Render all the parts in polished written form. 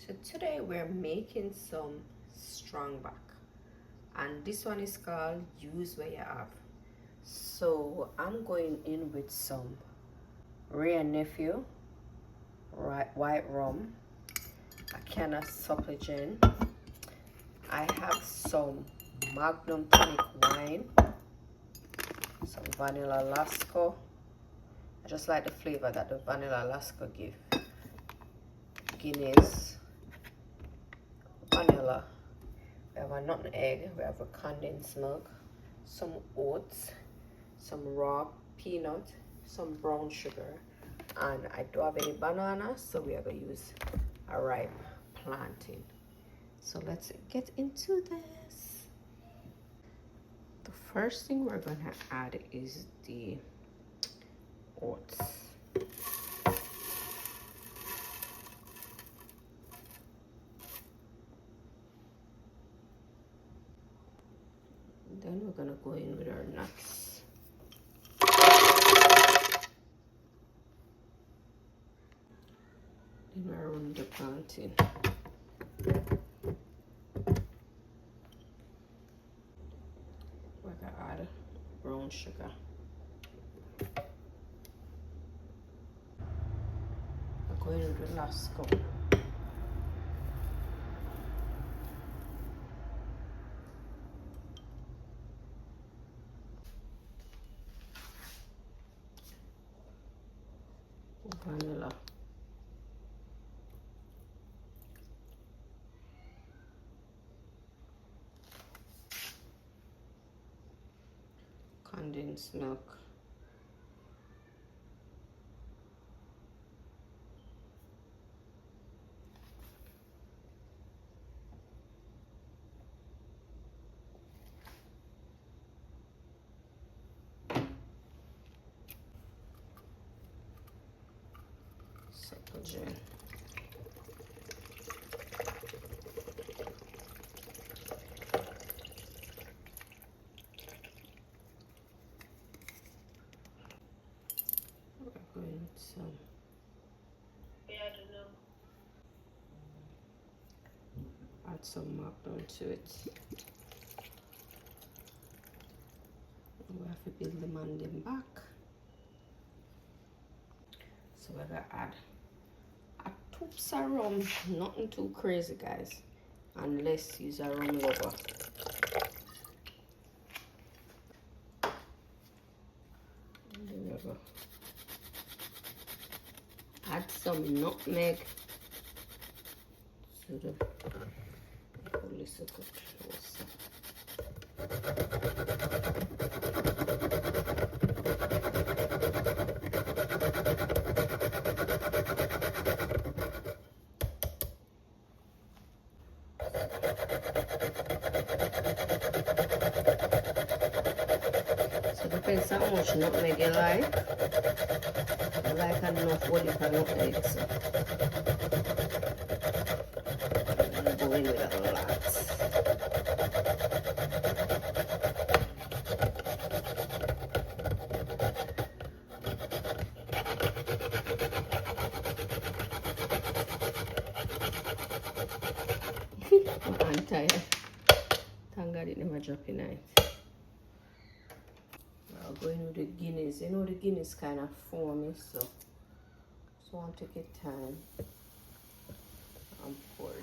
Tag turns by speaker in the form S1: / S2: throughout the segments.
S1: So today we're making some strong back, and this one is called use what you have. So I'm going in with some Rare Nephew white rum, a can of Supligen. I have some Magnum tonic wine, some vanilla Lasco. I just like the flavor that the vanilla Lasco gives. Guinness, vanilla. We have a nutmeg. We have a condensed milk, some oats, some raw peanut, some brown sugar, and I don't have any banana, so we are going to use a ripe plantain. So let's get into this. The first thing we're going to add is the oats. Then we're going to go in with our nuts. Then we're on the plantain. We're going to add brown sugar. We're going with the Lasco. Vanilla. Condensed milk. Supligen. We're going with some. Add some Magnum to it. We have to build the mandem back. So we're gonna add a toops of rum, nothing too crazy, guys, unless you're a rum lover. And there we go. Add some nutmeg to the so depends how much nutmeg you like. I like enough what you can nutmeg, so I'm going with a lot. I'm tired. Thank God it never dropped in night. We're going with the Guinness. You know the Guinness kind of foamy, so I want to take time and pour it.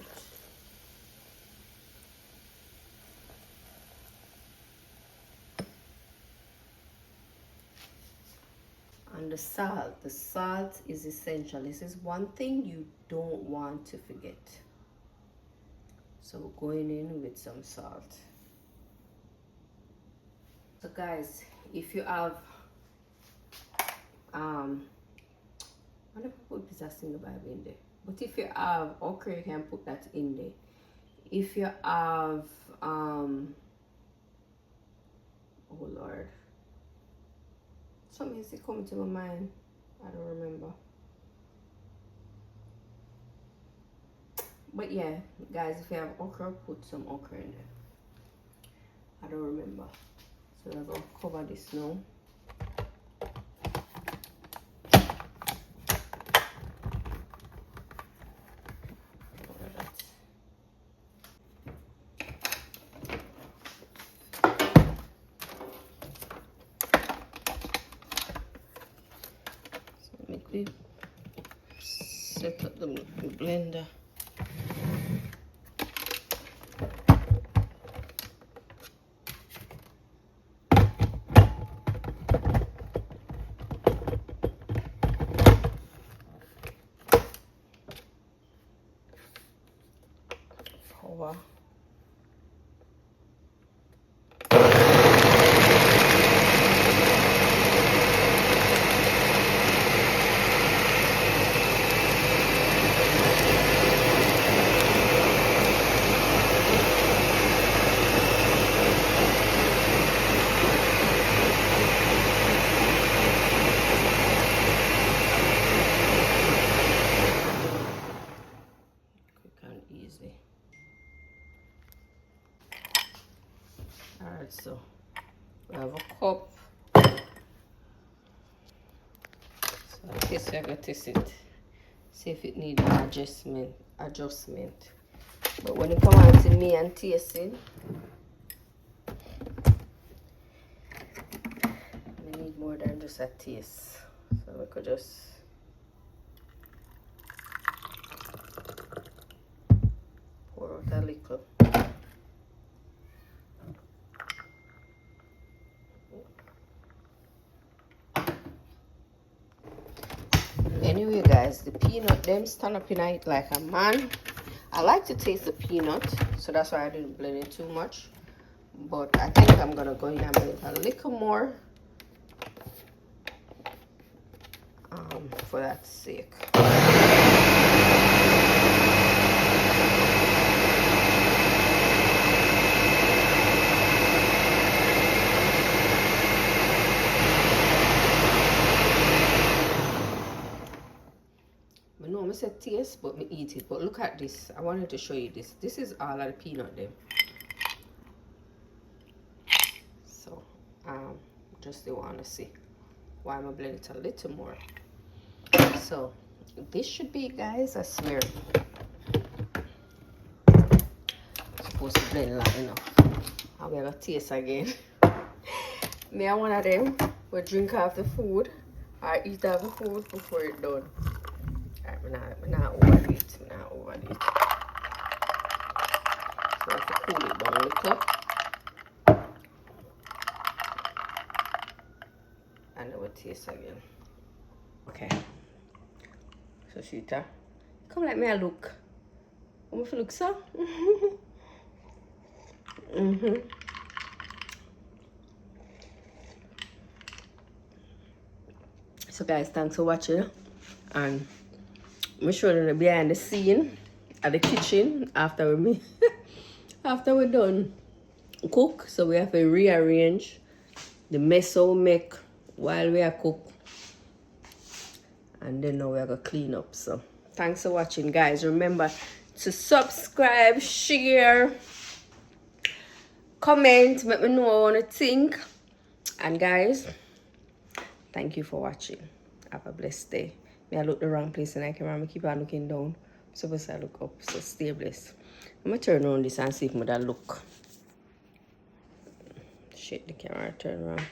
S1: And the salt is essential. This is one thing you don't want to forget. So we're going in with some salt. So guys, if you have I never put pizza in the Bible in there, but if you have okra, you can put that in there. If you have oh Lord, something is coming to my mind, I don't remember. But yeah, guys, if you have okra, put some okra in there. I don't remember. So we're going to cover this now. over. Easy. Alright, so we have a cup. So I guess we're gonna test it. See if it needs an adjustment. But when it comes on to me and tasting, we need more than just a taste. So we could just pour out a little. Anyway, guys, the peanut them stand up in it like a man. I like to taste the peanut, so that's why I didn't blend it too much. But I think I'm gonna go in and blend a little more for that sake. I know I said taste, but me eat it. But look at this. I wanted to show you this. This is all of the peanut them. So just they want to see why I'm gonna blend it a little more. So this should be, guys, I swear, supposed to blend long enough. And we're gonna taste again. Me and one of them will drink off the food or eat off the food before it's done. Alright, I'm not overdo it. I'm not overdo it. So I have to cool it down a little. And then we'll taste again. Okay. So Shita, come let me a look. Come if you look so. So guys, thanks for watching. And I'm showing you behind the scene at the kitchen after we after we're done cook. So we have to rearrange the mess we make while we are cook. And then now we're gonna clean up. So thanks for watching, guys. Remember to subscribe, share, comment, let me know what you want to think. And guys, thank you for watching. Have a blessed day. May I look the wrong place and I can keep on looking down. Supposed to look up. So stay blessed. I'm gonna turn on this and see if that look. Shit, the camera turn around.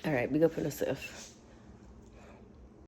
S1: Alright, big up for yourself.